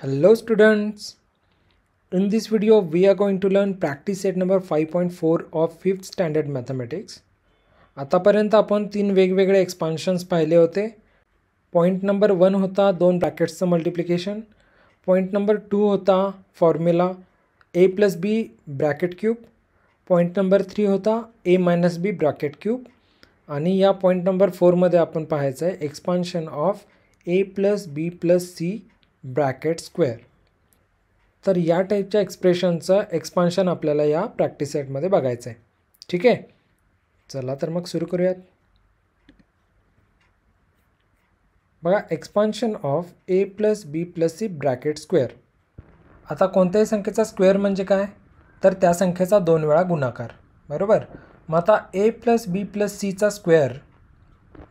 Hello students, in this video we are going to learn practice set number 5.4 of 5th standard mathematics. आतापर्यंत आपण तीन वेगवेगळे एक्सपान्शन्स पाहिले होते. पॉईंट नंबर 1 होता दोन ब्रॅकेट्सचं मल्टिप्लिकेशन. पॉईंट नंबर 2 होता formula a + b bracket cube. Point number 3 होता a - b ब्रॅकेट क्यूब. आणि या पॉईंट नंबर 4 मध्ये आपण पाहायचं आहे expansion of a + b + c bracket square. तर या टाईपच्या एक्सप्रेशनचं एक्सपान्शन आपल्याला या प्रॅक्टिस सेटमध्ये बघायचं आहे. ठीक आहे, चला तर मग सुरू करूयात. बघा, expansion of a + b + c bracket square. आता कोणत्याही संख्येचा स्क्वेअर म्हणजे काय, तर त्या संख्येचा 2 वेळा गुणाकार. बरोबर. मग आता a + b + c चा स्क्वेअर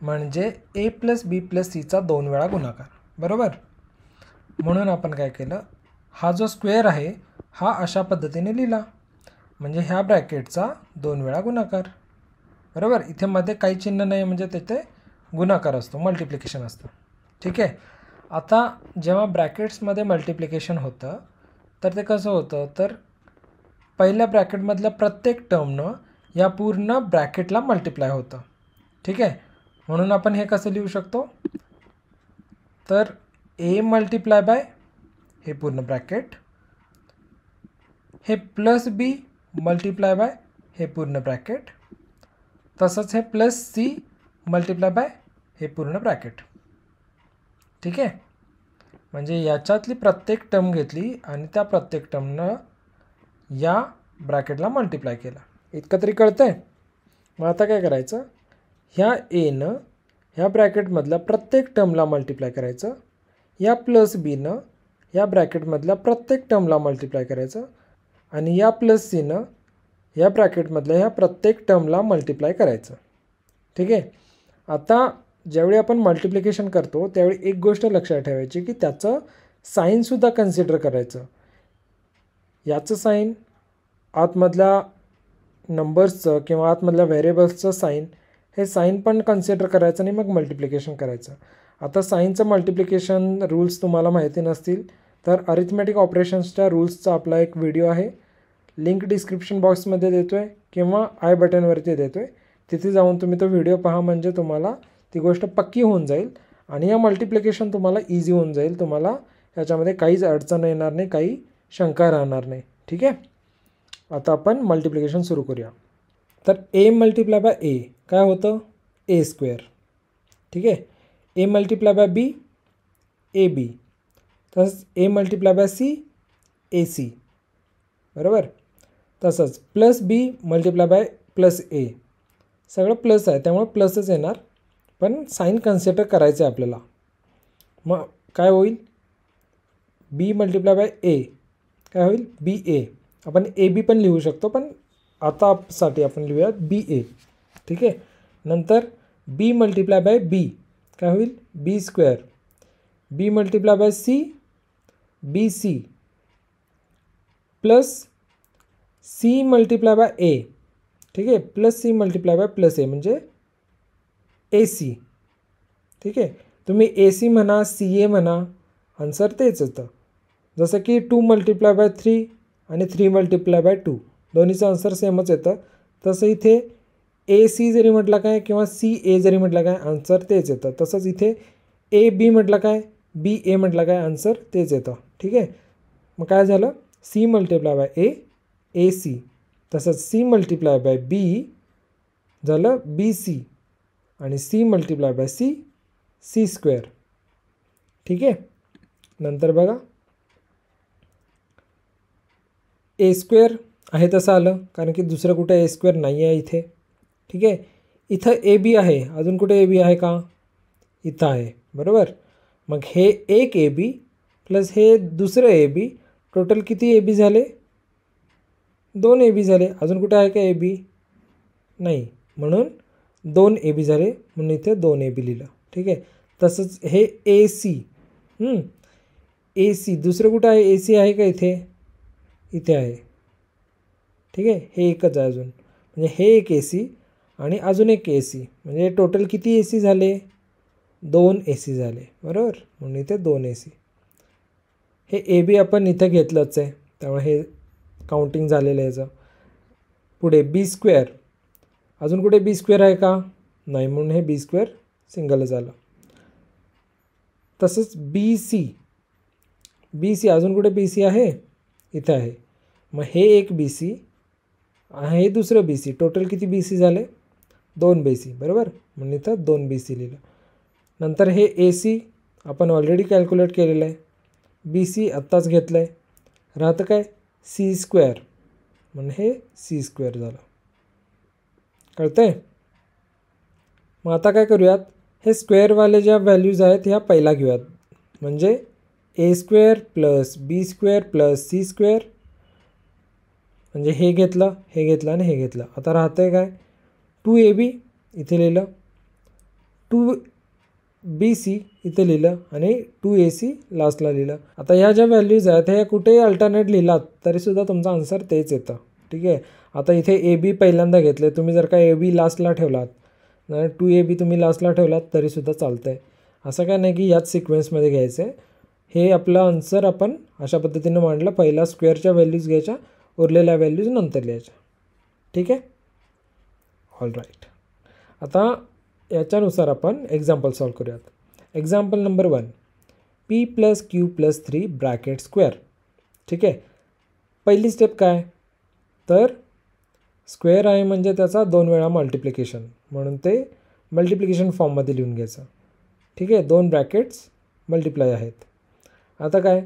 म्हणजे a + b + c चा 2 वेळा गुणाकार. बरोबर. म्हणून आपण काय केलं, हा जो स्क्वेअर आहे हा अशा पद्धतीने लिहिला, म्हणजे ह्या ब्रॅकेटचा 2 वेळा गुणाकार. बरोबर. इथे मध्ये काही चिन्ह नाही, म्हणजे तिथे गुणाकार असतो, मल्टिप्लिकेशन असतं. ठीक आहे. आता जेव्हा ब्रॅकेट्समध्ये मल्टिप्लिकेशन होतं तर ते कसं होतं, तर पहिल्या ब्रॅकेटमधल्या प्रत्येक टर्मनं या पूर्ण ब्रॅकेटला मल्टिप्लाय होतं. ठीक आहे. म्हणून आपण हे कसं लिहू शकतो, तर a मल्टिप्लाय बाय हे पूर्ण ब्रॅकेट, हे +b मल्टिप्लाय बाय हे पूर्ण ब्रॅकेट, तसंच हे +c मल्टिप्लाय बाय हे पूर्ण ब्रॅकेट. ठीक आहे. म्हणजे याच्यातली प्रत्येक टर्म घेतली आणि त्या प्रत्येक टर्मनं या ब्रॅकेटला मल्टिप्लाय केलं. इतकं तरी कळतं आहे. मग आता काय करायचं, ह्या एनं ह्या ब्रॅकेटमधल्या प्रत्येक टर्मला मल्टिप्लाय करायचं, या +bनं या ब्रॅकेटमधल्या प्रत्येक टर्मला मल्टिप्लाय करायचं, आणि या +cनं या ब्रॅकेटमधल्या ह्या प्रत्येक टर्मला मल्टिप्लाय करायचं. ठीक आहे. आता ज्यावेळी आपण मल्टिप्लिकेशन करतो त्यावेळी एक गोष्ट लक्षात ठेवायची की त्याचं साईनसुद्धा कन्सिडर करायचं. याचं साईन, आतमधल्या नंबर्सचं किंवा आतमधल्या व्हेरिएबल्सचं साईन, हे साईन पण कन्सिडर करायचं आणि मग मल्टिप्लिकेशन करायचं. आता साईनचं मल्टिप्लिकेशन रूल्स तुम्हाला माहिती नसतील तर अरिथमॅटिक ऑपरेशन्सच्या रूल्सचा आपला एक व्हिडिओ आहे, लिंक डिस्क्रिप्शन बॉक्समध्ये देतो आहे किंवा आय बटनवरती देतो आहे. तिथे जाऊन तुम्ही तो व्हिडिओ पहा, म्हणजे तुम्हाला ती गोष्ट पक्की होऊन जाईल आणि या मल्टिप्लिकेशन तुम्हाला इझी होऊन जाईल. तुम्हाला याच्यामध्ये काहीच अडचण येणार नाही, काही शंका राहणार नाही. ठीक आहे. आता आपण मल्टिप्लिकेशन सुरू करूया. तर a मल्टिप्लाय बाय a काय होतं, a स्क्वेअर. ठीक आहे. a multiply by b ab, तसंच a multiply by c ac. बरोबर. तसंच +b मल्टिप्लाय बाय +a, सगळं प्लस आहे त्यामुळे प्लसच येणार, पण साईन कन्सिडर करायचं आहे आपल्याला. मग काय होईल, b मल्टिप्लाय बाय a काय होईल, ba. आपण ab पण लिहू शकतो, पण आतासाठी आपण लिहूया ba. ठीक आहे. नंतर b मल्टिप्लाय बाय b काय होईल, b square. b multiply by c bc, plus c multiply by a. ठीक आहे. +c मल्टिप्लाय बाय +a म्हणजे ac. ठीक आहे. तुम्ही ac म्हणा ca म्हणा, आन्सर तेच येतं. जसं की 2 मल्टिप्लाय बाय 3 आणि 3 मल्टिप्लाय बाय 2 दोन्हीचं आन्सर सेमच येतं. तसं इथे ac जरी म्हटलं काय किंवा ca जरी म्हटलं काय, आन्सर तेच येतं. तसंच इथे ab म्हटलं काय, ba म्हटलं काय, आन्सर तेच येतं. ठीक आहे. मग काय झालं, c multiply by a ac, तसंच c मल्टिप्लाय बाय b झालं bc, आणि c multiply by c c square. ठीक आहे. नंतर बघा, a स्क्वेअर आहे तसं आलं, कारण की दुसरं कुठं a स्क्वेअर नाही आहे इथे. ठीक आहे. इथं ab आहे, अजून कुठे ab आहे का, इथं आहे. बरोबर. मग हे एक ab प्लस हे दुसरं ab, टोटल किती ab झाले, 2 ab झाले. अजून कुठे आहे का ab, नाही, म्हणून 2 ab झाले, म्हणून इथे 2 ab लिहिलं. ठीक आहे. तसंच हे ac, ac दुसरं कुठं आहे, ac आहे का इथे, इथे आहे. ठीक आहे. हे एकच आहे अजून, म्हणजे हे एक ac आणि अजून एक ac, म्हणजे टोटल किती ac झाले, 2 ac झाले. बरोबर. म्हणून इथे 2 ac. हे ए बी आपण इथे घेतलंच आहे, त्यामुळे हे काउंटिंग झालेलं आहे याचं. पुढे बी स्क्वेअर, अजून कुठे बी स्क्वेअर आहे का? नाही, म्हणून हे बी स्क्वेअर सिंगलच झालं. तसंच बी सी, बी सी अजून कुठे बी सी आहे? इथे आहे. मग हे एक बी सी, हे दुसरं बी सी, टोटल किती बी सी झाले? 2 बी सी, बरोबर. म्हणून इथं 2 बी सी लिहिलं. नंतर हे ए सी आपण ऑलरेडी कॅल्क्युलेट केलेलं आहे. बी सी आत्ताच घेतलं आहे. राहतं काय? सी स्क्वेअर, म्हणून हे सी स्क्वेअर झालं. कळतं आहे? मग आता काय करूयात, हे स्क्वेअरवाले ज्या व्हॅल्यूज आहेत ह्या पहिला घेऊयात. म्हणजे ए स्क्वेअर प्लस बी स्क्वेअर प्लस सी स्क्वेअर, म्हणजे हे घेतलं, हे घेतलं आणि हे घेतलं. आता राहतं आहे काय? 2ab इथे लिहिलं, 2bc इथे लिहिलं आणि 2ac लास्टला लिहिलं. आता ह्या ज्या व्हॅल्यूज आहेत ह्या कुठेही अल्टरनेट लिहिलात तरीसुद्धा तुमचा आन्सर तेच येतं. ठीक आहे. आता इथे ए बी पहिल्यांदा घेतले, तुम्ही जर का ए बी लास्टला ठेवलात, 2ab तुम्ही लास्टला ठेवलात तरीसुद्धा चालतं आहे. असं काय नाही की याच सिक्वेन्समध्ये घ्यायचं आहे. हे आपलं आन्सर आपण अशा पद्धतीनं मांडलं. पहिला स्क्वेअरच्या व्हॅल्यूज घ्यायच्या, उरलेल्या व्हॅल्यूज नंतर लिहायच्या. ठीक आहे. All right. आता याच्यानुसार आपण एक्झाम्पल सॉल्व करूयात. Example number 1, p + q + 3 bracket square. ठीक आहे. पहिली स्टेप काय? तर स्क्वेअर आहे म्हणजे त्याचा 2 वेळा मल्टिप्लिकेशन, म्हणून ते मल्टिप्लिकेशन फॉर्ममध्ये लिहून घ्यायचं. ठीक आहे. 2 ब्रॅकेट्स मल्टिप्लाय आहेत. आता काय,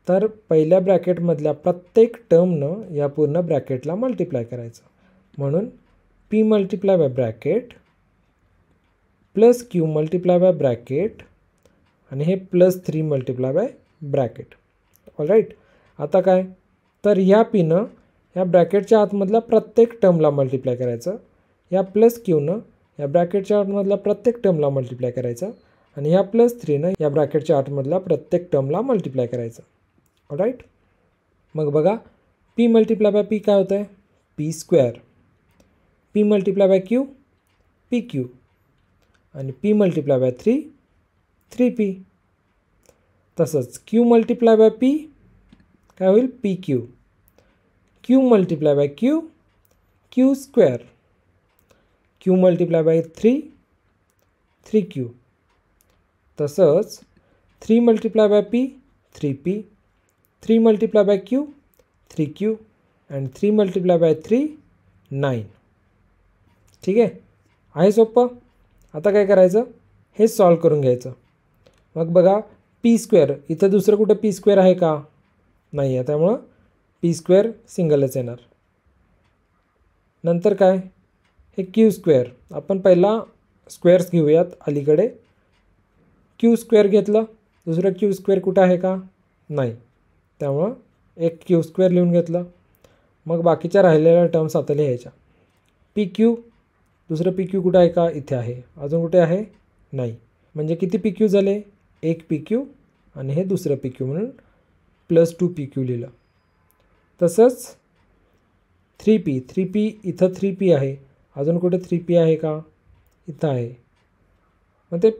तर पहिल्या ब्रॅकेटमधल्या प्रत्येक टर्मनं या पूर्ण ब्रॅकेटला मल्टिप्लाय करायचं. म्हणून p multiply by bracket plus q multiply by bracket आणि हे +3 multiply by bracket. All right. आता काय, तर ह्या पीनं ह्या ब्रॅकेटच्या आतमधल्या प्रत्येक टर्मला मल्टिप्लाय करायचं, ह्या +qनं या ब्रॅकेटच्या आतमधल्या प्रत्येक टर्मला मल्टिप्लाय करायचं आणि ह्या +3नं या ब्रॅकेटच्या आतमधल्या प्रत्येक टर्मला मल्टिप्लाय करायचं. All right. मग बघा, p मल्टिप्लाय बाय p काय होतं आहे? p square. p multiply bye q pq आणि p मल्टिप्लाय बाय 3 3p. तसंच q मल्टिप्लाय बाय p काय होईल? pq. q multiply bye q q square. q multiply by 3 3q. तसंच 3 multiply bye p 3p, 3 multiply bye q 3q आणि 3 multiply by 3 9. ठीक आहे. आहे सोपं. आता काय करायचं, हे सॉल्व करून घ्यायचं. मग बघा, p स्क्वेअर इथं दुसरं कुठं p स्क्वेअर आहे का? नाही आहे, त्यामुळं p स्क्वेअर सिंगलच येणार. नंतर काय, हे q स्क्वेअर आपण पहिला स्क्वेअर्स घेऊयात अलीकडे. q स्क्वेअर घेतलं, दुसरं q स्क्वेअर कुठं आहे का? नाही, त्यामुळं एक q स्क्वेअर लिहून घेतलं. मग बाकीच्या राहिलेल्या टर्म्स आता लिहायच्या. pq, दुसरं pq कुठं आहे का? इथे आहे. अजून कुठे आहे? नाही. म्हणजे किती pq झाले? एक pq आणि हे दुसरं pq, म्हणून +2pq लिहिलं. तसंच 3p, 3p इथं 3p आहे. अजून कुठे 3p आहे का? इथं आहे. मग ते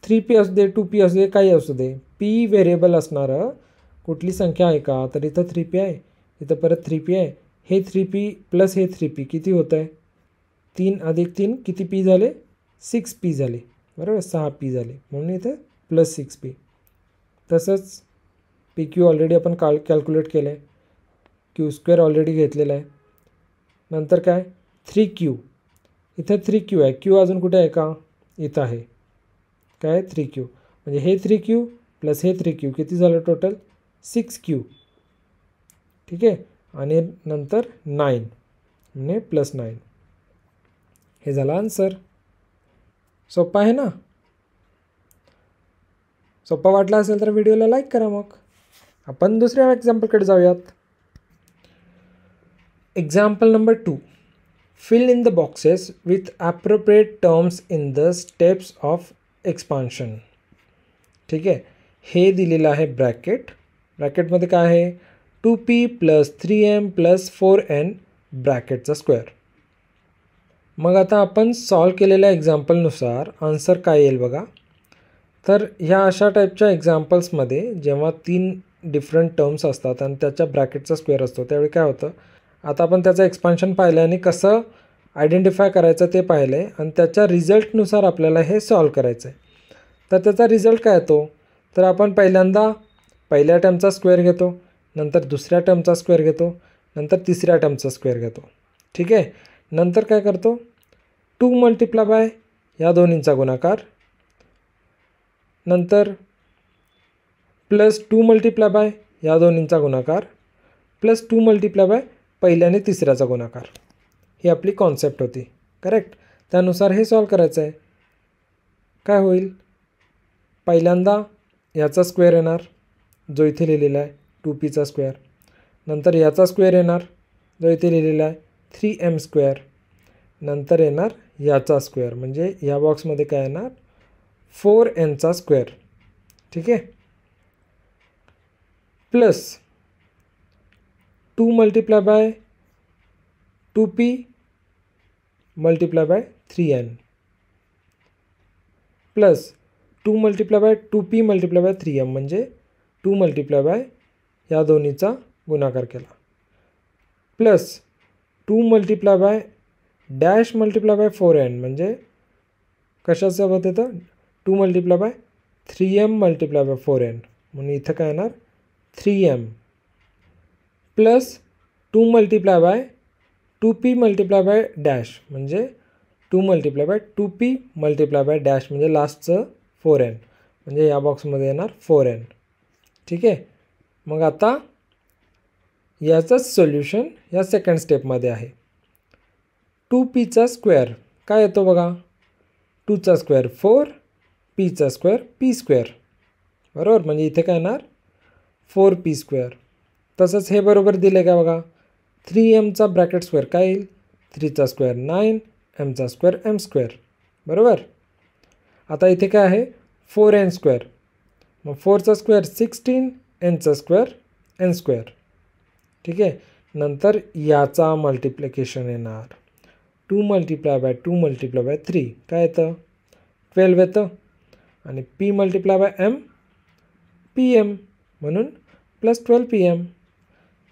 3p असू दे, 2p असू दे, काही असू दे, p व्हेरिएबल असणारं कुठली संख्या आहे का? तर इथं 3p आहे, इथं परत 3p आहे. हे 3p प्लस हे 3p किती होतं आहे? 3 + 3 किती p झाले? 6p झाले, बरोबर. 6p झाले, म्हणून इथे +6p. तसंच pq ऑलरेडी आपण कॅल्क्युलेट केलं आहे. q स्क्वेअर ऑलरेडी घेतलेला आहे. नंतर काय, 3q, इथं 3q आहे. q अजून कुठे आहे का? इथं आहे. काय? 3q. म्हणजे हे 3q प्लस हे 3q किती झालं टोटल? 6q. ठीक आहे. आणि नंतर 9 म्हणजे +9. हे झालं आन्सर. सोपं आहे ना? सोपा वाटला असेल तर व्हिडिओला लाईक करा. मग आपण दुसऱ्या एक्झाम्पलकडे जाऊयात. Example number 2, fill in the boxes with appropriate terms in the steps of expansion. ठीक आहे. हे दिलेलं आहे ब्रॅकेट. ब्रॅकेटमध्ये काय आहे? 2p + 3m + 4n ब्रॅकेटचा square. मग आता आपण सॉल्व केलेल्या एक्झाम्पलनुसार आन्सर काय येईल बघा. तर ह्या अशा टाईपच्या एक्झाम्पल्समध्ये जेव्हा 3 डिफरंट टर्म्स असतात आणि त्याच्या ब्रॅकेटचा स्क्वेअर असतो, त्यावेळी काय होतं, आता आपण त्याचं एक्सपान्शन पाहिलं आणि कसं आयडेंटिफाय करायचं ते पाहिलं आहे आणि त्याच्या रिझल्टनुसार आपल्याला हे सॉल्व करायचं आहे. तर त्याचा रिझल्ट काय येतो, तर आपण पहिल्यांदा पहिल्या टर्मचा स्क्वेअर घेतो, नंतर दुसऱ्या टर्मचा स्क्वेअर घेतो, नंतर तिसऱ्या टर्मचा स्क्वेअर घेतो. ठीक आहे. नंतर काय करतो, 2 मल्टिप्लाय बाय या दोन्हींचा गुणाकार, नंतर प्लस 2 मल्टिप्लाय बाय या दोन्हींचा गुणाकार, प्लस 2 मल्टिप्लाय बाय पहिल्या आणि तिसऱ्याचा गुणाकार. ही आपली कॉन्सेप्ट होती. करेक्ट. त्यानुसार हे सॉल्व करायचं आहे. काय होईल, पहिल्यांदा याचा स्क्वेअर येणार जो इथे लिहिलेला आहे 2p स्क्वेअर, नंतर याचा स्क्वेअर येणार जो इथे लिहिलेला आहे 3m स्क्वेअर, नंतर येणार याचा स्क्वेअर म्हणजे या बॉक्समध्ये काय येणार 4n स्क्वेअर. ठीक आहे. Plus 2 multiply by 2p multiply by 3n plus 2 multiply by 2p multiply by 3m म्हणजे 2 मल्टिप्लाय बाय या दोन्हीचा गुणाकार केला, plus 2 multiply by dash multiply by 4n म्हणजे कशासोबत येतं 2 multiply by 3m multiply by 4n म्हणून इथं काय येणार 3m plus 2 multiply by 2p multiply by dash म्हणजे 2 multiply by 2p multiply by dash म्हणजे लास्टचं 4n म्हणजे या बॉक्समध्ये येणार 4n. ठीक आहे. मग आता याचंच सोल्युशन या सेकंड स्टेपमध्ये आहे. 2p स्क्वेअर काय येतो बघा, 2 square 4, p square p square, बरोबर. म्हणजे इथे काय येणार 4p स्क्वेअर. तसंच हे बरोबर दिले का बघा, 3m ब्रॅकेट स्क्वेअर काय येईल 3 square 9, m square m square, बरोबर. आता इथे काय आहे 4n स्क्वेअर, मग 4 square 16, n square n square. ठीक आहे. नंतर याचा मल्टिप्लिकेशन येणार 2 मल्टिप्लाय बाय 2 मल्टिप्लाय बाय 3 काय येतं 12 येतं आणि p multiply bye m pm म्हणून प्लस 12pm.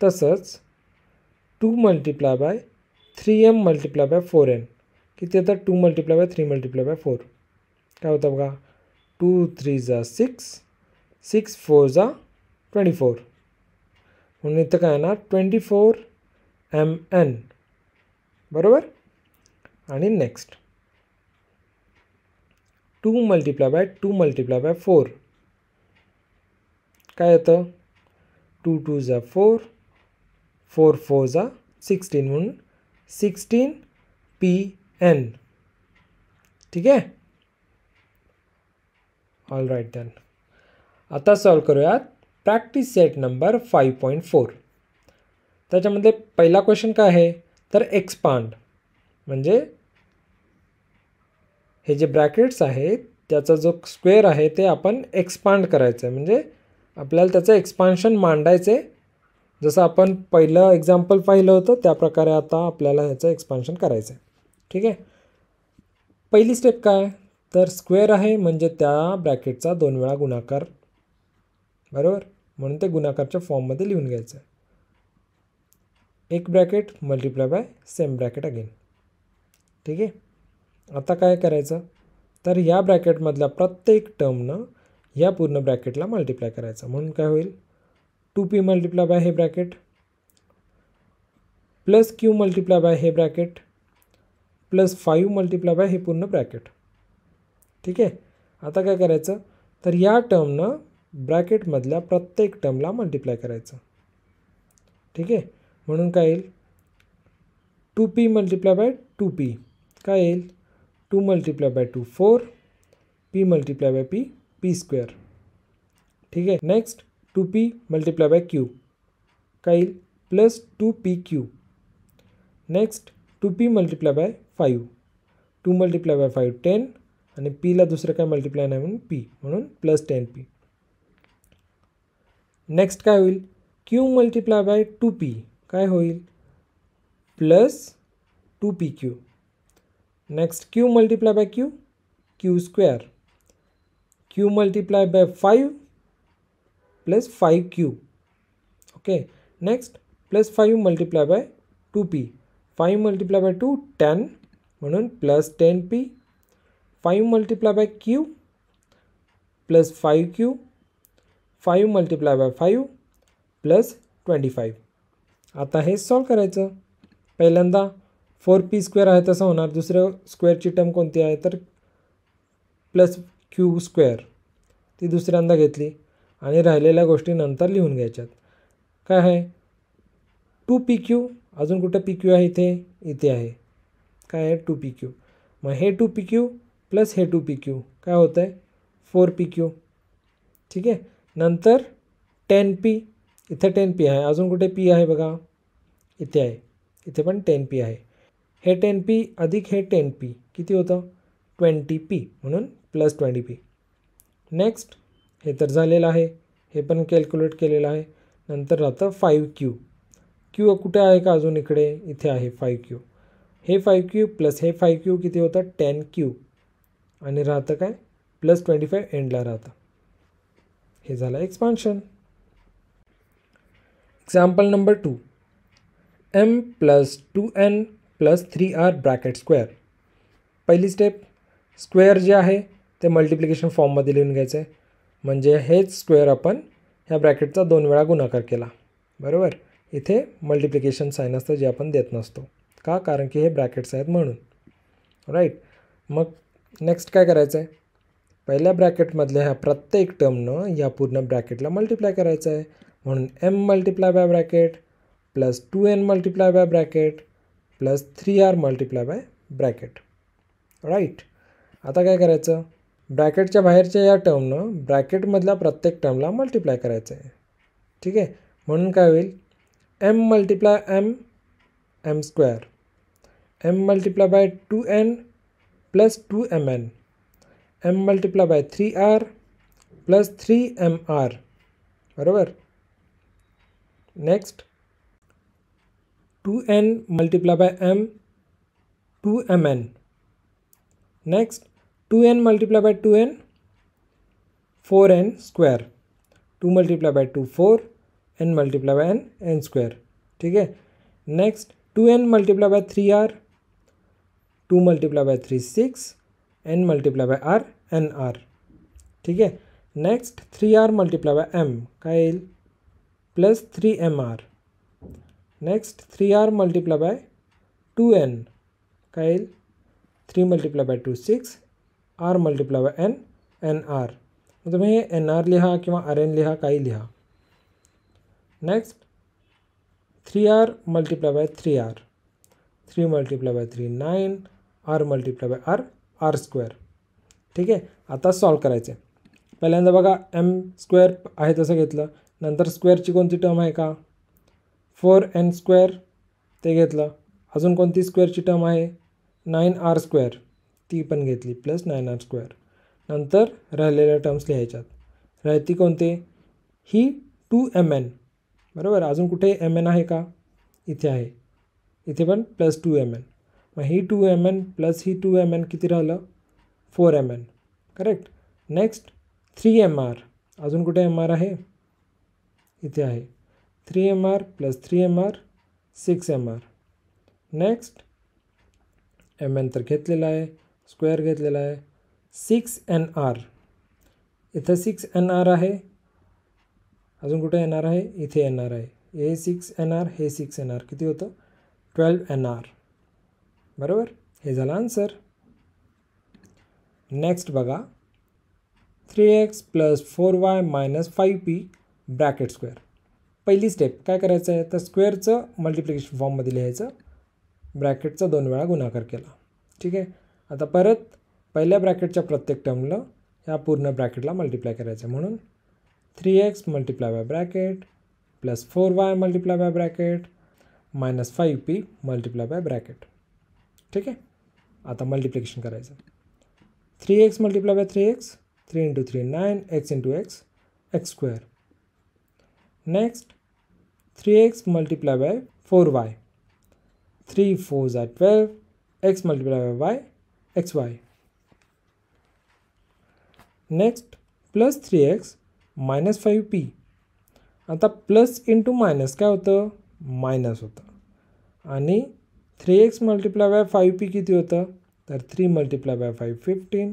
तसंच 2 multiply by 3m multiply by 4n किती येतं 2 मल्टिप्लाय बाय 3 मल्टिप्लाय बाय 4 काय होतं बघा 2 3 6, 6 4 24 म्हणून इथं काय येणार 24mn, बरोबर. आणि next 2 multiply by 2 multiply by 4 काय येतं 2 2 4, 4 4 16 म्हणून 16pn. ठीक आहे. All right then. आता सॉल्व करूयात प्रॅक्टिस सेट नंबर 5.4. त्याच्यामध्ये पहिला क्वेश्चन काय आहे तर एक्सपांड म्हणजे हे जे ब्रॅकेट्स आहेत त्याचा जो स्क्वेअर आहे ते आपण एक्सपांड करायचं आहे, म्हणजे आपल्याला त्याचं एक्सपान्शन मांडायचं आहे. जसं आपण पहिलं एक्झाम्पल पाहिलं होतं त्याप्रकारे आता आपल्याला ह्याचं एक्सपान्शन करायचं आहे. ठीक आहे. पहिली स्टेप काय तर स्क्वेअर आहे म्हणजे त्या ब्रॅकेटचा 2 वेळा गुणाकार, बरोबर. म्हणून ते गुणाकारच्या फॉर्ममध्ये लिहून घ्यायचं आहे. एक bracket multiply by same bracket again. ठीक आहे. आता काय करायचं तर या ब्रॅकेटमधल्या प्रत्येक टर्मनं या पूर्ण ब्रॅकेटला मल्टिप्लाय करायचं. म्हणून काय होईल 2p मल्टिप्लाय बाय हे bracket plus q multiply by हे ब्रॅकेट प्लस 5 मल्टिप्लाय बाय हे पूर्ण ब्रॅकेट. ठीक आहे. आता काय करायचं तर या टर्मनं ब्रॅकेटमधल्या प्रत्येक टर्मला मल्टिप्लाय करायचं. ठीक आहे. म्हणून काय येईल 2p मल्टिप्लाय बाय 2p काय येईल 2 multiply by 2 4, p multiply bye p square. ठीक आहे. Next 2p multiply by q काय येईल plus 2pq. Next 2p multiply by 5, 2 multiply by 5 10 आणि pला दुसरं काय मल्टिप्लाय नाही म्हणून p म्हणून प्लस 10p. नेक्स्ट काय होईल q मल्टिप्लाय बाय 2p काय होईल plus 2pq. Next q multiply bye q square, q multiply bye 5 plus 5q. Okay, next plus 5 multiply by 2p. 5 multiply by 2 10 म्हणून plus 10p. 5 multiply by q plus 5q. 5 multiply by 5 plus 25. आता हे solve करायचं. पहिल्यांदा 4p square आहे तसं होणार. दुसरं स्क्वेअरची term कोणती आहे तर प्लस क्यू स्क्वेअर, ती दुसऱ्यांदा घेतली आणि राहिलेल्या गोष्टी नंतर लिहून घ्यायच्यात. काय आहे 2pq. अजून कुठं pq आहे इथे आहे. काय आहे 2pq. मग हे 2pq प्लस हे 2pq काय होतं आहे 4pq. ठीक आहे, नंतर 10p. इथे 10p आहे. अजून कुठे p आहे बघा, इथे आहे. इथे पण 10p आहे. हे 10p अधिक हे 10p किती होतं 20p म्हणून प्लस 20p. नेक्स्ट हे तर झालेलं आहे, हे पण कॅल्क्युलेट केलेलं आहे. नंतर राहतं 5q. q कुठे आहे का अजून इकडे, इथे आहे 5q. हे 5q प्लस हे 5q किती होतं 10q आणि राहतं काय प्लस 25 एंडला राहतं. हे झालं expansion. Example number 2. m plus 2n plus 3r bracket square. पहिली स्टेप, स्क्वेअर जे आहे ते मल्टिप्लिकेशन फॉर्ममध्ये लिहून घ्यायचं आहे. म्हणजे हेच स्क्वेअर आपण ह्या ब्रॅकेटचा 2 वेळा गुणाकार केला. बरोबर, इथे मल्टिप्लिकेशन साईन असतं जे आपण देत नसतो. का, कारण की हे ब्रॅकेट्स आहेत म्हणून. राईट, मग नेक्स्ट काय करायचं आहे, पहिल्या ब्रॅकेटमधल्या ह्या प्रत्येक टर्मनं या पूर्ण ब्रॅकेटला मल्टिप्लाय करायचं आहे. म्हणून m multiply by bracket plus 2n multiply by bracket plus 3r multiply by bracket. Right, आता काय करायचं, ब्रॅकेटच्या बाहेरच्या या टर्मनं ब्रॅकेटमधल्या प्रत्येक टर्मला मल्टिप्लाय करायचं आहे. ठीक आहे, म्हणून काय होईल m multiply m square. m multiply bye 2n plus 2mn. m multiply bye 3r plus 3mr. बरोबर. Next 2n multiply bye m 2mn. Next 2n multiply bye 2n 4n square. 2 multiply by 2 4, n multiply by n square. ठीक आहे, next 2n multiply bye 3r. 2 multiply by 3 6, n multiply by r nr. ठीक आहे, next 3r multiply bye m काय येईल plus 3mr. Next 3r multiply bye 2n काय येईल 3 multiply bye 2 6, r multiply by n nr. मग तुम्ही हे nr लिहा किंवा rn लिहा, काही लिहा. Next 3r multiply bye 3r. 3 multiply by 3 9, r multiply by r r square. ठीक आहे, आता सॉल्व करायचं आहे. पहिल्यांदा बघा m स्क्वेअर आहे तसं घेतलं. नंतर स्क्वेअरची कोणती टर्म आहे का 4n स्क्वेअर ते घेतलं. अजून कोणती स्क्वेअरची टर्म आहे 9r स्क्वेअर ती पण घेतली प्लस 9r स्क्वेअर. नंतर राहिलेल्या टर्म्स लिहायच्यात. राहती कोणते ही 2mn. बरोबर, अजून कुठे mn आहे का, इथे आहे. इथे पण प्लस 2mn. मग ही 2mn प्लस ही 2mn किती राहिलं 4mn. करेक्ट. Next 3mr. अजून कुठे mr आहे, इथे आहे. 3mr plus 3mr 6mr. Next mn तर घेतलेला आहे, स्क्वेअर घेतलेला आहे. 6nr. इथं 6nr आहे. अजून कुठे nr आहे, इथे nr आहे. हे 6nr हे 6nr किती होतं 12nr. बरोबर, हे झालं आन्सर. नेक्स्ट बघा 3x plus 4y minus 5p bracket square. पहिली स्टेप काय करायचं आहे तर स्क्वेअरचं मल्टिप्लिकेशन फॉर्ममध्ये लिहायचं. ब्रॅकेटचा 2 वेळा गुणाकार केला. ठीक आहे, आता परत पहिल्या ब्रॅकेटच्या प्रत्येक टर्मला ह्या पूर्ण ब्रॅकेटला मल्टिप्लाय करायचं. म्हणून 3x multiply by bracket plus 4y multiply by bracket minus 5p multiply by bracket. ठीक आहे, आता मल्टिप्लिकेशन करायचं. 3x multiply by 3x, 3 × 3 9, x × x x square. Next 3x multiply by 4y, 3 4s are 12, x multiply bye y xy. Next plus 3x minus 5p आता plus into minus काय होतं, minus होतं. आणि 3x multiply by 5p किती होतं, तर 3 multiply bye 5 15,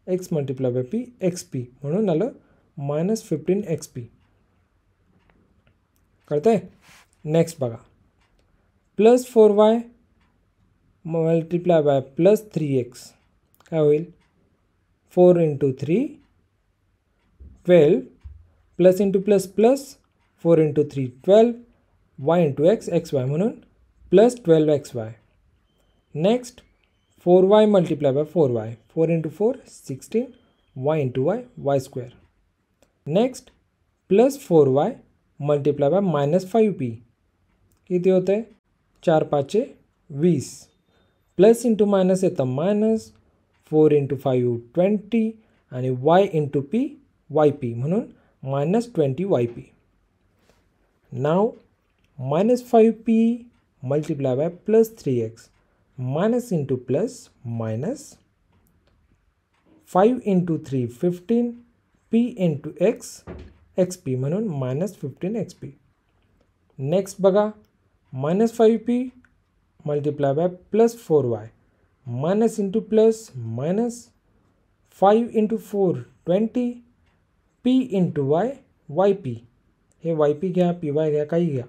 x multiply bye p xp, म्हणून आलं -15xp. कळतंय. नेक्स्ट बघा, plus 4y multiply by plus 3x काय होईल, 4 into 3 12, plus into plus plus, 4 into 3 12, y into x xy, म्हणून plus 12xy. Next 4y multiply by 4y, 4 into 4 16, y into y y square. Next plus 4y multiply by minus 5p किती होतं आहे, 4 5 20, plus into minus येतं minus, 4 into 5 20, आणि y into p yp, म्हणून -20yp. Now -5p multiply by plus 3x minus into plus minus 5 into 3 15, p into x xp, म्हणून -15xp. Next बघा, -5p multiply by plus 4y minus into plus minus 5 into 4 20, p into y yp, हे yp घ्या py घ्या काही घ्या.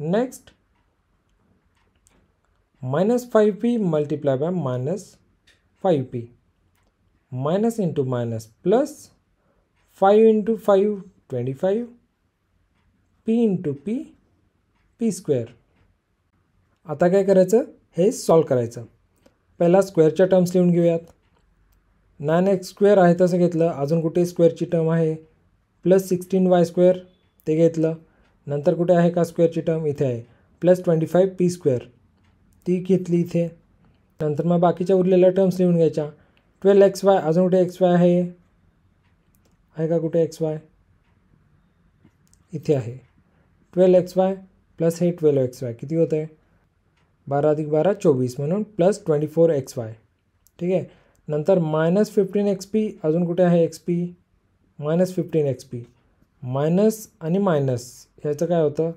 Next -5p multiply by -5p, minus into minus plus 5 into 5 25, p into p square. आता काय करायचं, हे सॉल्व करायचं. पहिला स्क्वेअरच्या टर्म्स लिहून घेऊयात. 9x स्क्वेअर आहे तसं घेतलं, अजून कुठे स्क्वेअरची टर्म आहे, प्लस 16y स्क्वेअर ते घेतलं. नंतर कुठे आहे का स्क्वेअरची टर्म, इथे आहे प्लस 25p स्क्वेअर, ती घेतली इथे. नंतर मग बाकीच्या उरलेल्या टर्म्स लिहून घ्यायच्या. 12xy, अजून कुठे xy आहे का, कुठे xy, इथे आहे 12xy प्लस हे 12xy किती होतं आहे, 12 अधिक 12 24, म्हणून प्लस 24xy. ठीक आहे. नंतर -15xp, अजून कुठे आहे xp, -15xp, मायनस आणि मायनस ह्याचं काय होतं,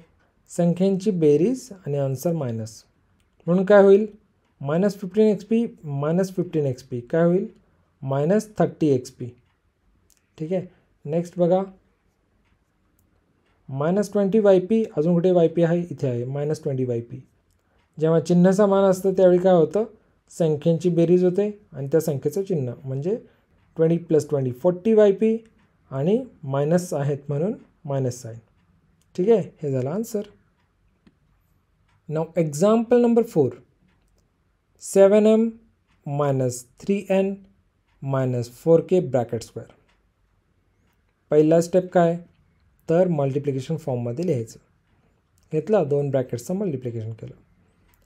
संख्यांची बेरीज आणि आन्सर मायनस, म्हणून काय होईल, -15xp -15xp काय होईल, -30xp. ठीक आहे. नेक्स्ट बघा, -20yp, अजून कुठे yp आहे, इथे आहे -20yp. जेव्हा चिन्ह समान असतं त्यावेळी काय होतं, संख्यांची बेरीज होते आणि त्या संख्येचं चिन्ह, म्हणजे 20 + 20 40yp, आणि मायनस आहेत म्हणून मायनस साईन. ठीक आहे. हे झालं आन्सर. नाव example number 4, 7m - 3n - 4k bracket square. पहिला स्टेप काय, तर मल्टिप्लिकेशन फॉर्ममध्ये लिहायचं. घेतलं, 2 ब्रॅकेट्सचं मल्टिप्लिकेशन केलं.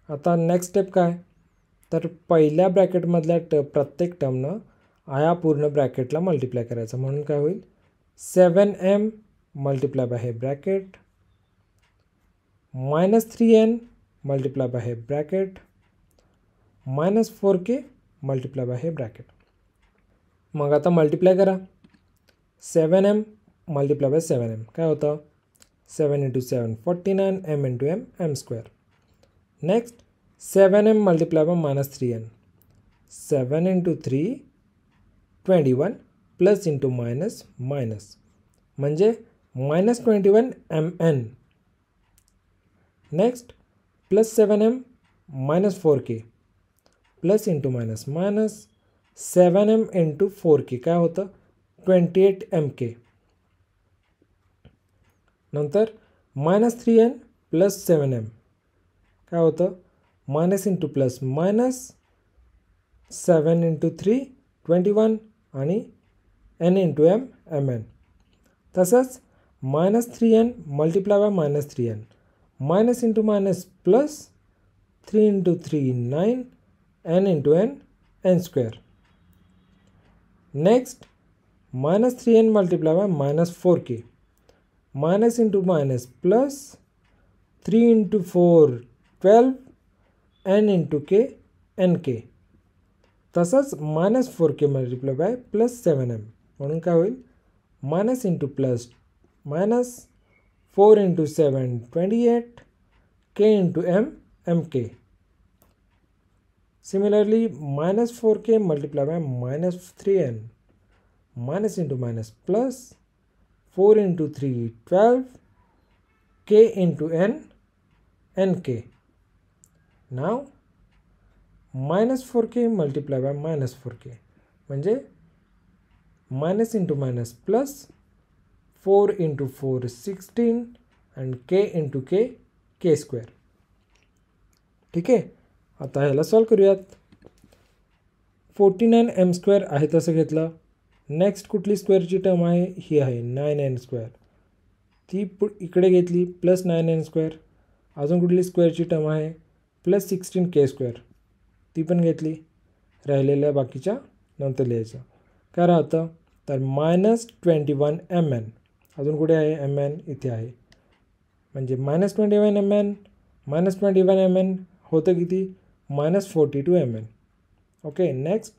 आता नेक्स्ट स्टेप काय, तर पहिल्या ब्रॅकेटमधल्या प्रत्येक टर्मनं आया पूर्ण ब्रॅकेटला मल्टिप्लाय करायचं, म्हणून काय होईल, 7m मल्टिप्लाय बाय हे ब्रॅकेट -3n मल्टिप्लाय बाय हे ब्रॅकेट -4k मल्टिप्लाय बाय हे ब्रॅकेट. मग आता मल्टिप्लाय करा. 7m मल्टिप्लाय बाय 7m काय होतं, 7 × 7 49, m × m m square. Next 7m multiply by -3n, 7 × 3 21, plus into minus minus, म्हणजे -21 mn. Next plus 7m -4k, plus into minus minus 7m × 4k काय होतं, 28 mk. नंतर -3n plus 7m काय होतं, minus into plus minus 7 × 3 21, आणि n × m mn. तसंच -3n multiply by -3n, minus into minus plus 3 × 3 9, n × n n square. Next -3n multiply by -4k, minus into minus plus 3 × 4 12, n × k nk. तसंच -4k multiply by +7m, म्हणून काय होईल, minus into plus minus 4 into 7 28, k into m mk. Similarly, minus 4k multiplied by minus 3n, minus into minus plus 4 into 3 12, k into n nk. Now minus 4k multiplied by minus 4k म्हणजे minus into minus plus 4 into 4 16 and k into k k square. ठीक आहे. आता ह्याला solve करूयात. 49 m square आहे तसं घेतलं. Next कुठली स्क्वेअरची टर्म आहे, ही आहे 9n स्क्वेअर, ती इकडे घेतली प्लस 9n स्क्वेअर. अजून कुठली स्क्वेअरची टर्म आहे प्लस 16k स्क्वेअर, ती पण घेतली. राहिलेल्या बाकीच्या नंतर लिहायचं. काय राहतं तर मायनस 21 mn. अजून कुठे आहे mn, इथे आहे. म्हणजे मायनस 21 mn मायनस 21 mn होतं किती minus 42 mn. Okay. Next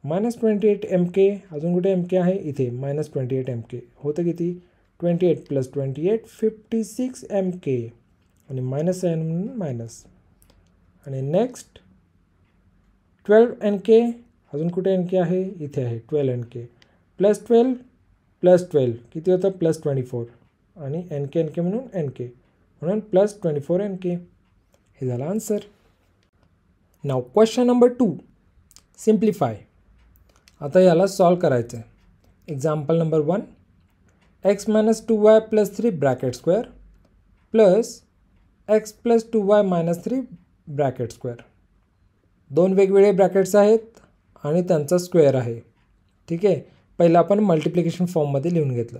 minus 28 mk. अजून कुठे mk आहे, इथे मायनस 28 mk होतं किती 28 प्लस 28 56 mk आणि मायनस आहे म्हणून मायनस. आणि नेक्स्ट 12 nk. अजून कुठे nk आहे, इथे आहे 12 nk प्लस 12 किती होतं प्लस 24 आणि nk म्हणून nk म्हणून प्लस 24 nk. हे झालं आन्सर. नाव क्वेश्चन नंबर 2, सिम्प्लिफाय. आता याला सॉल्व करायचं आहे. Example number 1, x minus 2y plus 3 bracket square plus x plus 2y minus 3 bracket square. दोन वेगवेगळे ब्रॅकेट्स आहेत आणि त्यांचा स्क्वेअर आहे. ठीक आहे. पहिलं आपण मल्टिप्लिकेशन फॉर्ममध्ये लिहून घेतलं.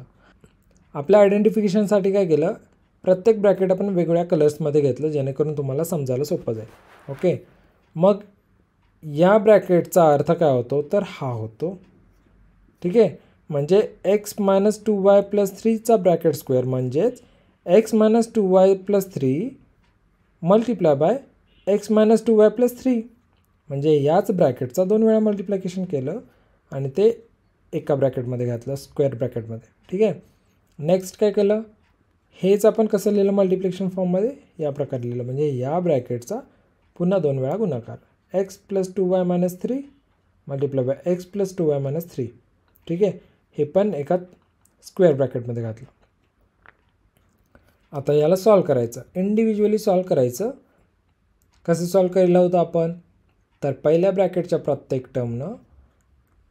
आपल्या आयडेंटिफिकेशनसाठी काय केलं, प्रत्येक ब्रॅकेट आपण वेगवेगळ्या कलर्समध्ये घेतलं जेणेकरून तुम्हाला समजायला सोपं जाईल. ओके. मग या ब्रॅकेटचा अर्थ काय होतो तर हा होतो. ठीक आहे. म्हणजे x मायनस 2y प्लस 3चा ब्रॅकेट स्क्वेअर म्हणजेच x minus 2y plus 3 multiply by x minus 2y plus 3. म्हणजे याच ब्रॅकेटचा 2 वेळा मल्टिप्लिकेशन केलं आणि ते एका ब्रॅकेटमध्ये घातलं, स्क्वेअर ब्रॅकेटमध्ये. ठीक आहे. नेक्स्ट काय केलं, हेच आपण कसं लिहिलं मल्टिप्लिकेशन फॉर्ममध्ये, या प्रकारे लिहिलं. म्हणजे या ब्रॅकेटचा पुन्हा 2 वेळा गुणाकार, x plus 2y minus 3 multiply by x plus 2y minus 3. ठीक आहे. हे पण एका स्क्वेअर ब्रॅकेटमध्ये घातलं. आता याला सॉल्व करायचं, इंडिव्हिज्युअली सॉल्व करायचं. कसं सॉल्व केलं होतं आपण तर पहिल्या ब्रॅकेटच्या प्रत्येक टर्मनं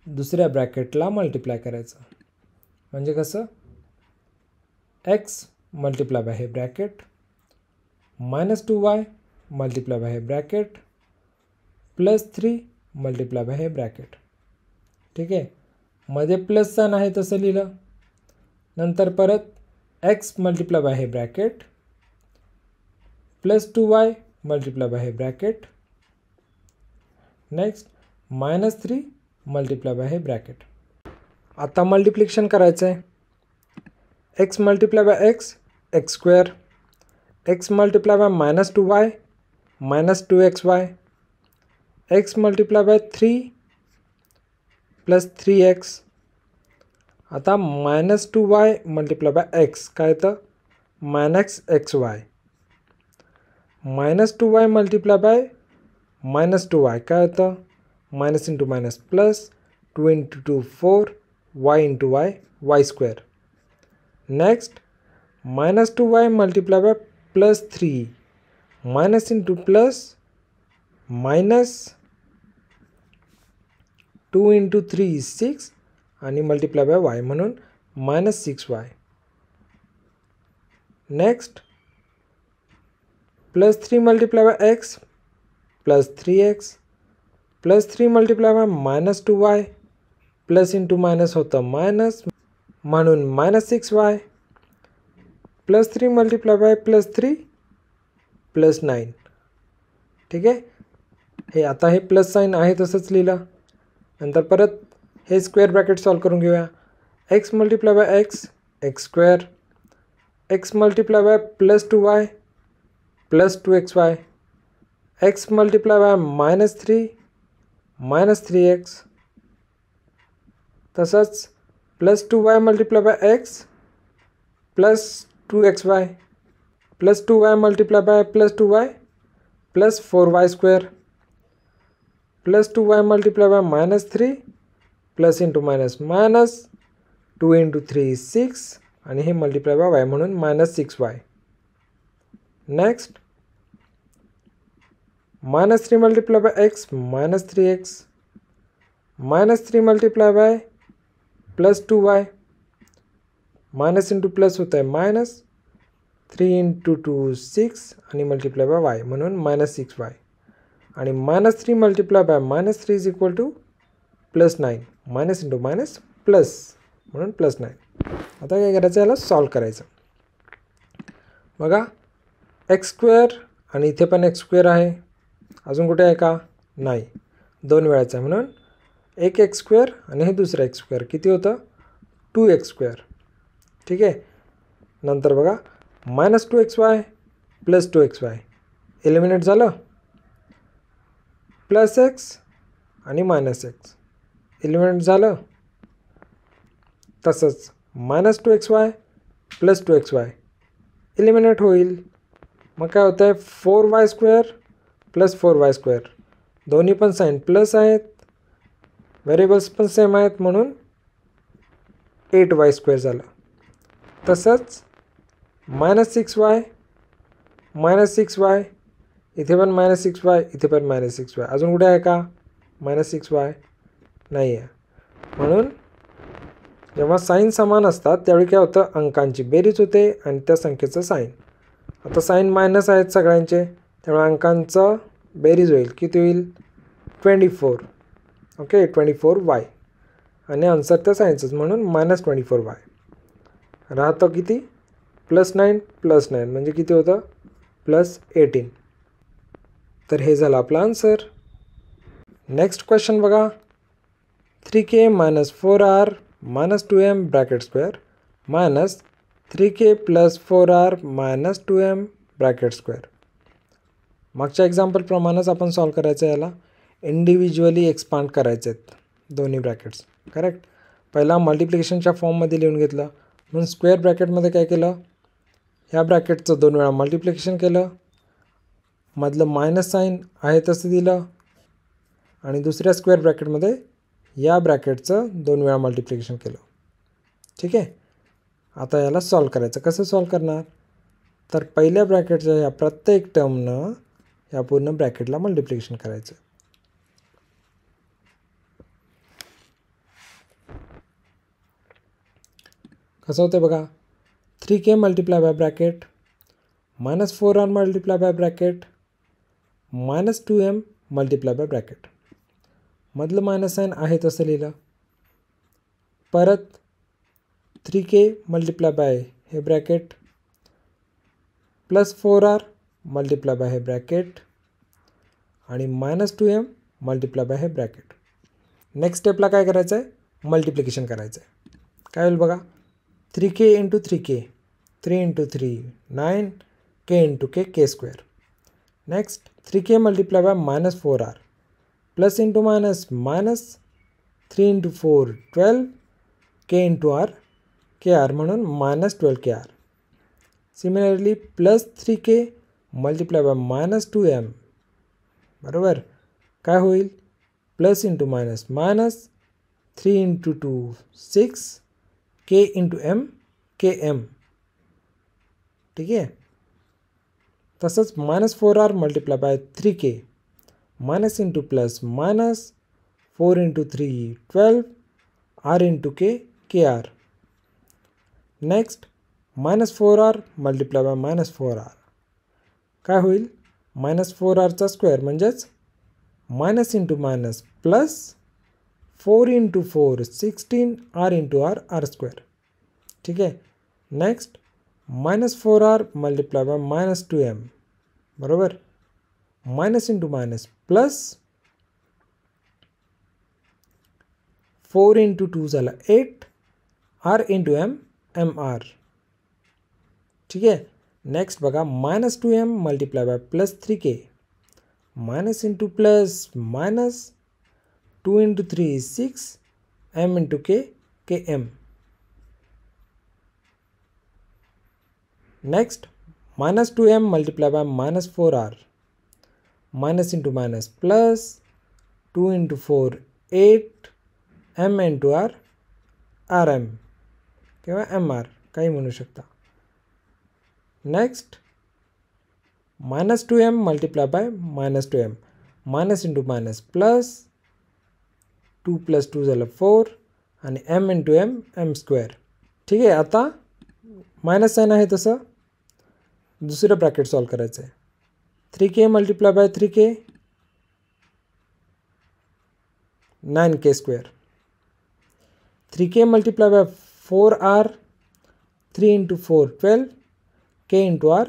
दुसऱ्या ब्रॅकेटला मल्टिप्लाय करायचं. म्हणजे कसं, x मल्टिप्लाय बाय हे bracket minus 2y multiply by हे ब्रॅकेट प्लस 3 मल्टिप्लाय बाय हे ब्रॅकेट. ठीक आहे. मध्ये प्लस साइन आहे तसं लिहिलं. नंतर परत x मल्टिप्लाय बाय हे bracket plus 2y multiply by हे bracket. Next minus 3 multiply by हे ब्रॅकेट. आता मल्टिप्लिकेशन करायचं आहे. x multiply by x square, x multiply by minus 2y minus 2xy, x multiply by 3 plus 3x. आता minus 2y multiply by x काय येतं minus xy, minus 2y multiply by minus 2y काय येतं minus into minus plus 2 into 2 4 y into y square. Next minus 2y multiply by plus 3 minus into plus minus 2 into 3 6 आणि multiply by y म्हणून minus 6y. Next plus 3 multiply by x plus 3x plus 3 multiply by minus 2y plus into minus होतं minus म्हणून minus 6y plus 3 multiply by plus 3 plus 9. ठीक आहे. हे आता हे plus sine आहे तसंच लिहिलं. नंतर परत हे स्क्वेअर ब्रॅकेट सॉल्व करून घेऊया. x multiply by x square, x multiply by plus 2y plus 2xy, x multiply by minus 3 minus 3x. तसंच plus 2y multiply by x plus 2xy plus 2y multiply by plus 2y plus 4y square plus 2y multiply by minus 3 plus into minus minus 2 into 3 6 आणि हे multiply by Y म्हणून minus 6y. Next minus 3 multiply by x minus 3x minus 3 multiply by plus 2y minus into plus होत आहे minus 3 into 2 6 आणि multiply by Y म्हणून minus 6y आणि minus 3 multiply by minus 3 is equal two plus 9 minus into minus plus म्हणून plus 9. आता काय करायचं, याला सॉल्व करायचं. बघा एक्स स्क्वेअर आणि इथे पण एक्स स्क्वेअर आहे, अजून कुठे आहे का, नाही, 2 वेळाचं आहे म्हणून एक एक्स स्क्वेअर आणि हे दुसरं एक्स स्क्वेअर किती होतं 2x स्क्वेअर. ठीक आहे. नंतर बघा minus 2xy plus 2xy eliminate झालं, प्लस एक्स आणि मायनस एक्स एलिमिनेट झालं. तसंच minus 2xy plus 2xy eliminate होईल. मग काय होतं आहे 4y square plus 4y square, दोन्ही पण साईन प्लस आहेत, व्हेरिएबल्स पण सेम आहेत म्हणून 8y स्क्वेअर झालं. तसंच मायनस 6y मायनस 6y इथे पण मायनस 6y इथे पण मायनस 6y, अजून कुठे आहे का मायनस 6y नाही आहे. म्हणून जेव्हा साईन समान असतात त्यावेळी काय होतं, अंकांची बेरीज होते आणि त्या संख्येचं साईन. आता साईन मायनस आहेत सगळ्यांचे, त्यामुळे अंकांचं बेरीज होईल, किती होईल 24. ओके 24y आणि आन्सर त्या साईनचंच म्हणून मायनस 24y राहतं किती प्लस 9 म्हणजे किती होतं प्लस 18. तर हे झालं आपलं आन्सर. नेक्स्ट क्वेश्चन बघा 3k minus 4r minus 2m bracket square minus 3k plus 4r minus 2m bracket square. मागच्या एक्झाम्पलप्रमाणेच आपण सॉल्व करायचं, याला इंडिव्हिज्युअली एक्सपांड करायचे आहेत दोन्ही ब्रॅकेट्स. करेक्ट. पहिला मल्टिप्लिकेशनच्या फॉर्ममध्ये लिहून घेतलं, म्हणून स्क्वेअर ब्रॅकेटमध्ये काय केलं, ह्या ब्रॅकेटचं 2 वेळा मल्टिप्लिकेशन केलं, मधलं मायनस साईन आहे तसं दिलं आणि दुसऱ्या स्क्वेअर ब्रॅकेटमध्ये या ब्रॅकेटचं 2 वेळा मल्टिप्लिकेशन केलं. ठीक आहे. आता याला सॉल्व करायचं. कसं सॉल्व करणार, तर पहिल्या ब्रॅकेटच्या या प्रत्येक टर्मनं या पूर्ण ब्रॅकेटला मल्टिप्लिकेशन करायचं. कसं होतं बघा 3k multiply by bracket minus 4r multiply by bracket minus 2m multiply by bracket. मधलं मायनस साईन आहे तसं लिहिलं, परत 3k मल्टिप्लाय बाय हे bracket plus 4r multiply by हे ब्रॅकेट आणि मायनस 2m मल्टिप्लाय बाय हे ब्रॅकेट. नेक्स्ट स्टेपला काय करायचं आहे, मल्टिप्लिकेशन करायचं आहे. काय होईल बघा 3k into 3k 3 into 3 9 k into k k square. Next 3k multiply by minus 4r plus into minus minus 3 into 4 12 k into r kr म्हणून minus 12kr. Similarly plus 3k multiply by minus 2m बरोबर काय होईल plus into minus minus 3 into 2 6 k into m km. ठीक आहे. तसंच minus 4r multiply by 3k minus into plus minus 4 into 3 12 r into k kr. Next minus 4r multiply by minus 4r काय होईल minus 4rचा square म्हणजेच minus into minus plus 4 into 4 16 r into r square. ठीक आहे. Next minus 4r multiply by minus 2m बरोबर minus into minus plus 4 into 2 झाला 8 r into m r. ठीक आहे. Next बघा minus 2m multiply by plus 3k minus into plus minus 2 into 3 6 m into k km. Next -2m multiply by -4r, minus into minus plus 2 into 4 8 m into r rm किंवा mr काही म्हणू शकता. Next -2m multiply by -2m, minus into minus plus 2 + 2 झालं 4 आणि m into m square. ठीक आहे. आता minus sine आहे तसं दुसरं ब्रॅकेट सॉल्व करायचं आहे. 3k multiply by 3k 9k square. 3k multiply by 4r 3 into 4 12 k into r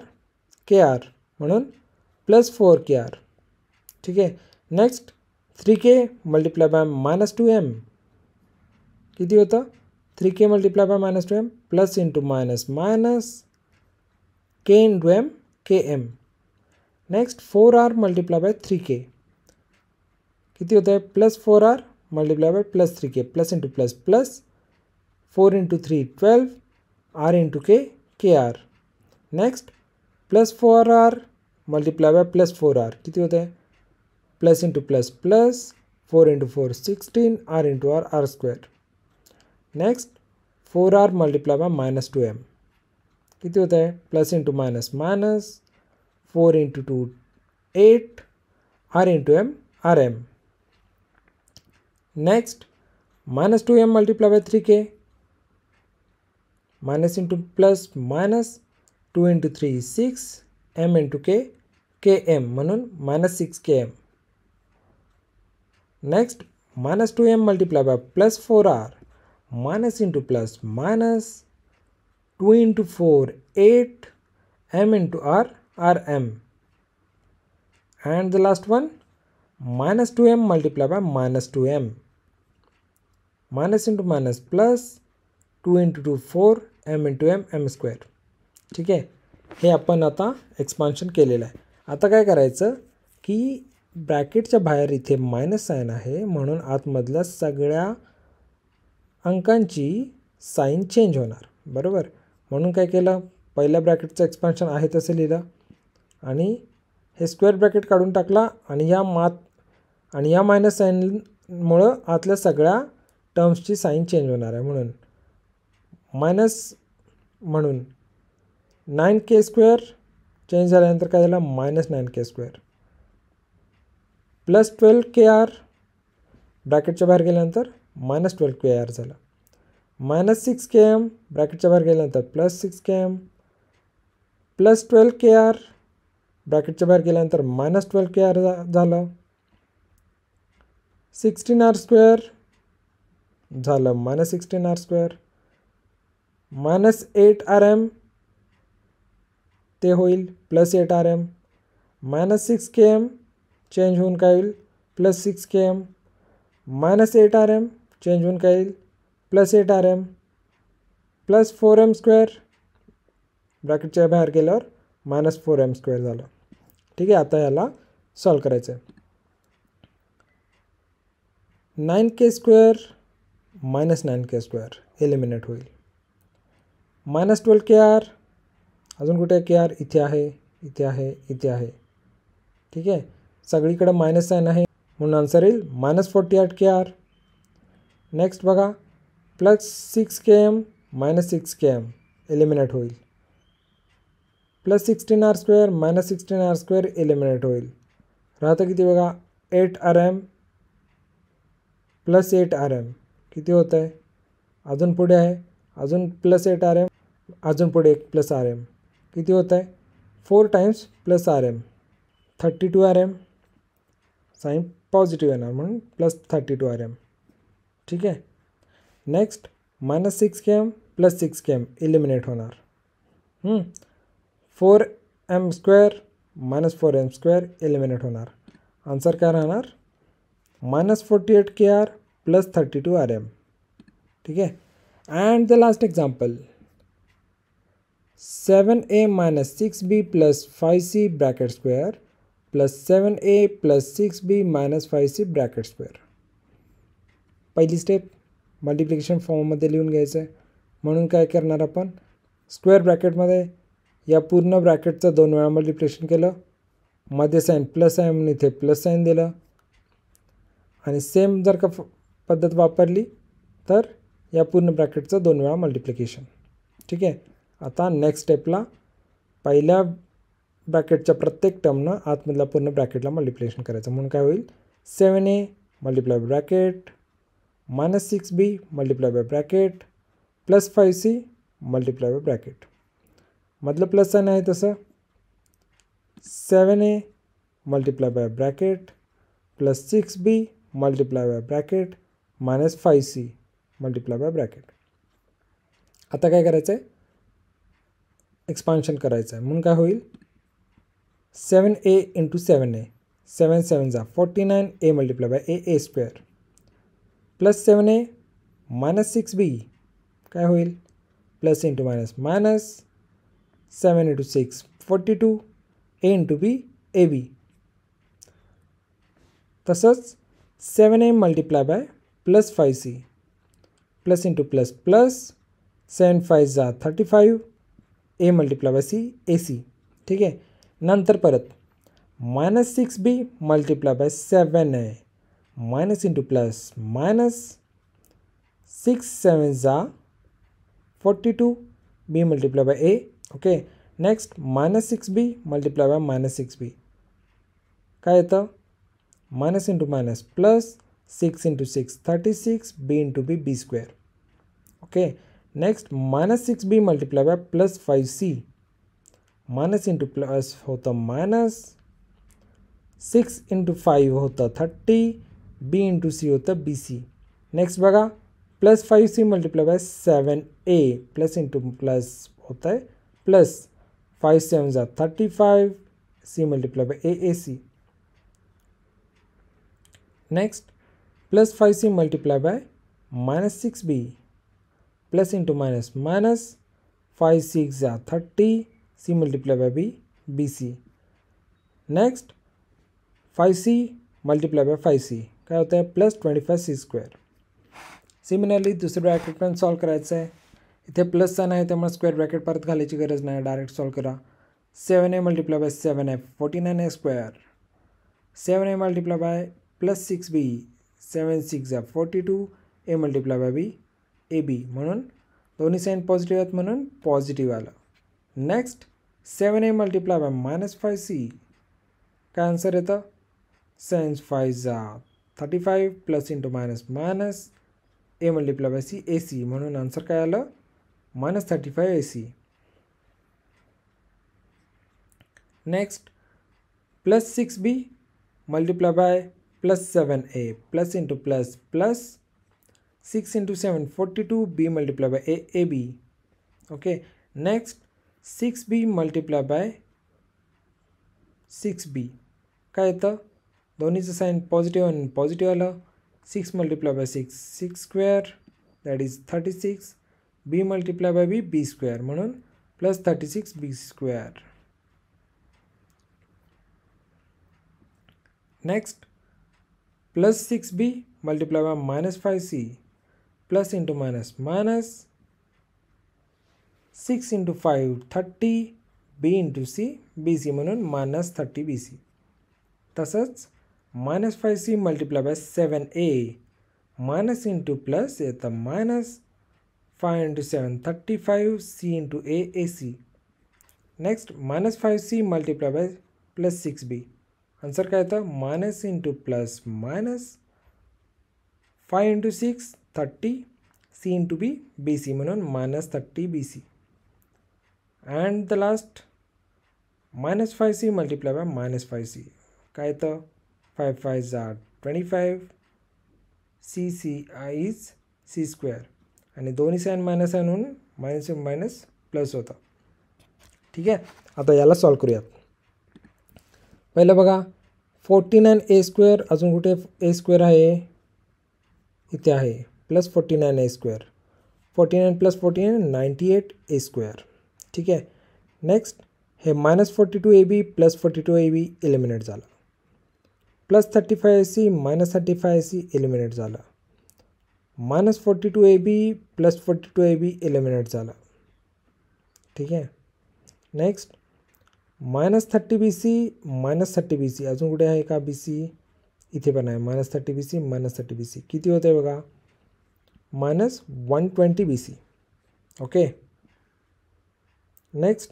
kr म्हणून प्लस 4kr. ठीक आहे. Next 3k multiply by -2m किती होतं 3k multiply by -2m plus into minus minus k into m km. Next 4r multiply by 3k किती होतं आहे plus 4r multiply by plus 3k plus into plus plus 4 into 3 12 r into k kr. Next plus 4r multiply by plus 4r किती होतं आहे plus into plus plus 4 into 4 16 r into r square. Next 4r multiply by -2m किती होतं आहे plus into minus minus 4 into 2 8 r into m rm. Next -2m multiply by 3k minus into plus minus 2 into 3 6 m into k km म्हणून -6km. Next -2m multiply by plus 4r minus into plus minus 2 into 4 8 m into r rm. And the last one -2m multiplied by -2m, minus into minus plus 2 into 2 4 m into m square. ठीक आहे. हे आपण आता expansion केलेलं आहे. आता काय करायचं की ब्रॅकेटच्या बाहेर इथे मायनस साईन आहे म्हणून आतमधल्या सगळ्या अंकांची साईन चेंज होणार. बरोबर. म्हणून काय केलं पहिल्या ब्रॅकेटचं एक्सपान्शन आहे तसं लिहिलं आणि हे स्क्वेअर ब्रॅकेट काढून टाकला आणि या मायनस साईनमुळं आतल्या सगळ्या टर्म्सची साईन चेंज होणार आहे म्हणून मायनस म्हणून 9k स्क्वेअर चेंज झाल्यानंतर काय झालं -9k स्क्वेअर प्लस 12kr ब्रॅकेटच्या बाहेर गेल्यानंतर -12kr झालं. -6km ब्रॅकेटच्या बाहेर गेल्यानंतर +6km प्लस 12kr ब्रॅकेटच्या बाहेर गेल्यानंतर -12kr झालं. 16r स्क्वेअर झालं -16r स्क्वेअर -8rm ते होईल +8rm -6km चेंज होऊन काय होईल +6km -8rm चेंज होऊन काय येईल +8rm प्लस 4m स्क्वेअर ब्रॅकेटच्या बाहेर गेल्यावर -4m स्क्वेअर झालं. ठीक आहे. आता याला सॉल्व करायचं आहे. 9k square -9k square eliminate होईल. -12kr अजून कुठे kr इथे आहे इथे आहे इथे आहे. ठीक आहे. सगळीकडे मायनस साईन आहे म्हणून आन्सर येईल -48kr. नेक्स्ट बघा +6km -6km एलिमिनेट होईल. +16r square -16r square eliminate होईल. राहतं किती बघा 8rm +8rm किती होतं आहे अजून पुढे आहे अजून +8rm अजून पुढे +rm किती होतं आहे 4 times +rm 32rm sine positive येणार म्हणून +32rm. ठीक आहे. नेक्स्ट -6km +6km एलिमिनेट होणार. 4m square -4m square eliminate होणार. आन्सर काय राहणार -48kr +32rm. ठीक आहे. And the last example 7a - 6b + 5c bracket square +7a + 6b - 5c bracket square. पहिली स्टेप मल्टिप्लिकेशन फॉर्ममध्ये लिहून घ्यायचं आहे म्हणून काय करणार आपण स्क्वेअर ब्रॅकेटमध्ये या पूर्ण ब्रॅकेटचं 2 वेळा मल्टिप्लिकेशन केलं, मध्ये साईन प्लस आहे म्हणून इथे प्लस साईन दिलं, आणि सेम जर का पद्धत वापरली तर या पूर्ण ब्रॅकेटचं 2 वेळा मल्टिप्लिकेशन. ठीक आहे. आता नेक्स्ट स्टेपला पहिल्या ब्रॅकेटच्या प्रत्येक टर्मनं आतमधल्या पूर्ण ब्रॅकेटला मल्टिप्लिकेशन करायचं. म्हणून काय होईल, 7a multiply by bracket minus 6b multiply by bracket plus 5c multiply by bracket. मधलं प्लस साइन आहे तसं 7a multiply by bracket plus 6b multiply by bracket minus 5c multiply by bracket. आता काय करायचं आहे, एक्सपान्शन करायचं आहे. म्हणून काय होईल, 7a इंटू 7a 7 7 जा 49a multiply by a square plus 7a minus 6b काय होईल, plus into minus minus 7 into 6 42 a into b ab. तसंच 7a multiply by plus 5c plus into plus plus 7 5 जा 35 a multiply by c ac. ठीक आहे. नंतर परत minus 6b multiply by 7a minus into plus minus 6 7 जा 42 b multiply by a. Okay. Next minus 6b multiply by minus 6b काय येतं, minus into minus plus 6 into 6 36 b into b square. Okay. Next minus 6b multiply by plus 5c minus into plus होतं minus 6 into 5 होतं 30 b into c होतं bc. Next बघा, plus 5c multiply by 7a plus into plus होतं आहे plus 5 7 जा 35 c multiply by aac. Next plus 5c multiply by minus 6b plus into minus minus 5 6 जा 30 c multiply by bc. Next 5c multiply bye 5c काय होतं आहे, plus 25c square. Similarly दुसरं bracket पण solve करायचं आहे. इथे प्लस साइन आहे त्यामुळे स्क्वेअर ब्रॅकेट परत घालायची गरज नाही, डायरेक्ट सॉल्व करा. 7a multiply by 7a 49a square 7a multiply by plus 6b 7 6 जा 42 a multiply by b ab. म्हणून दोन्ही साईन पॉझिटिव्ह आहेत म्हणून पॉझिटिव्ह आलं. Next 7a multiply by minus 5c काय आन्सर येतं, 7 5 जा 35 plus into minus minus a multiply by c ac. म्हणून आन्सर काय आलं, minus 35 ac. Next plus 6b multiply by plus 7a plus into plus plus 6 into 7 42 b multiply by ab. Okay. Next 6b multiply bye 6b काय येतं, दोन्हीचं sine positive आणि positive आलं. 6 multiply by 6 6 square that is 36 b multiply by b square म्हणून plus 36 b square. Next plus 6b multiply by minus 5c plus into minus minus 6 into 5 30 b into c bc म्हणून minus 30 bc. तसंच minus 5c multiply by 7a minus into plus येतं minus 5 into 7 35 c into a ac. Next minus 5c multiply by plus 6b answer काय येतं, minus into plus minus 5 into 6 30 c into b bc म्हणून minus 30 bc. And the last minus 5c multiply by minus 5c काय येतं, 5 5 जा 25 c is c square आणि दोन्ही sine minus आहे म्हणून मायनस मायनस प्लस होतं. ठीक आहे. आता याला सॉल्व करूयात. पहिलं बघा 49a स्क्वेअर, अजून कुठे a स्क्वेअर आहे, इथे आहे plus 49a square 49 plus 49 98a square. ठीक आहे. नेक्स्ट हे minus 42ab plus 42ab eliminate झालं, plus 35ac minus 35ac eliminate झालं, minus 42ab plus 42ab eliminate झालं. ठीक आहे. नेक्स्ट -30 BC अजून कुठे आहे का BC? इथे पण आहे -30 BC किती होते बघा -120 BC. Okay. Next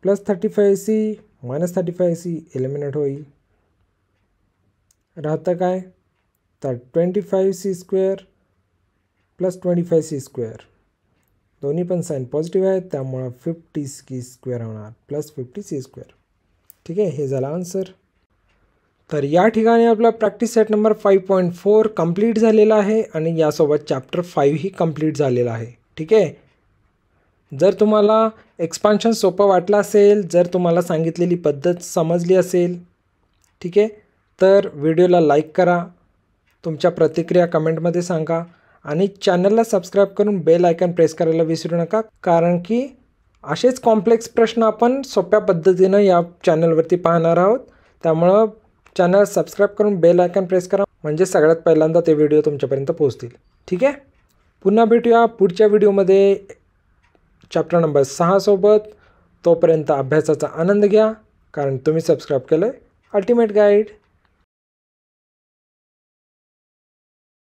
+35C -35C eliminate होईल. राहतं काय तर 25C² + 25C². दोन्ही पण साईन पॉझिटिव्ह आहेत त्यामुळं 50C² होणार +50C². ठीक आहे, हे झालं आन्सर. तर या ठिकाणी आपला प्रॅक्टिस सेट नंबर 5.4 कंप्लीट झालेला आहे आणि यासोबत चॅप्टर 5 ही कंप्लीट झालेला आहे. ठीक आहे. जर तुम्हाला एक्सपान्शन सोपं वाटलं असेल, जर तुम्हाला सांगितलेली पद्धत समजली असेल, ठीक आहे, तर व्हिडिओला लाईक करा, तुमच्या प्रतिक्रिया कमेंटमध्ये सांगा आणि चॅनलला सबस्क्राईब करून बेल आयकॉन प्रेस करायला विसरू नका, कारण की असेच कॉम्प्लेक्स प्रश्न आपण सोप्या पद्धतीनं या चॅनलवरती पाहणार आहोत. त्यामुळं चॅनल सबस्क्राईब करून बेल आयकॉन प्रेस करा, म्हणजे सगळ्यात पहिल्यांदा ते व्हिडिओ तुमच्यापर्यंत पोहोचतील. ठीक आहे. पुन्हा भेटूया पुढच्या व्हिडिओमध्ये चॅप्टर नंबर 6 सोबत. तोपर्यंत अभ्यासाचा आनंद घ्या, कारण तुम्ही सबस्क्राईब केलं आहे अल्टिमेट गाईड.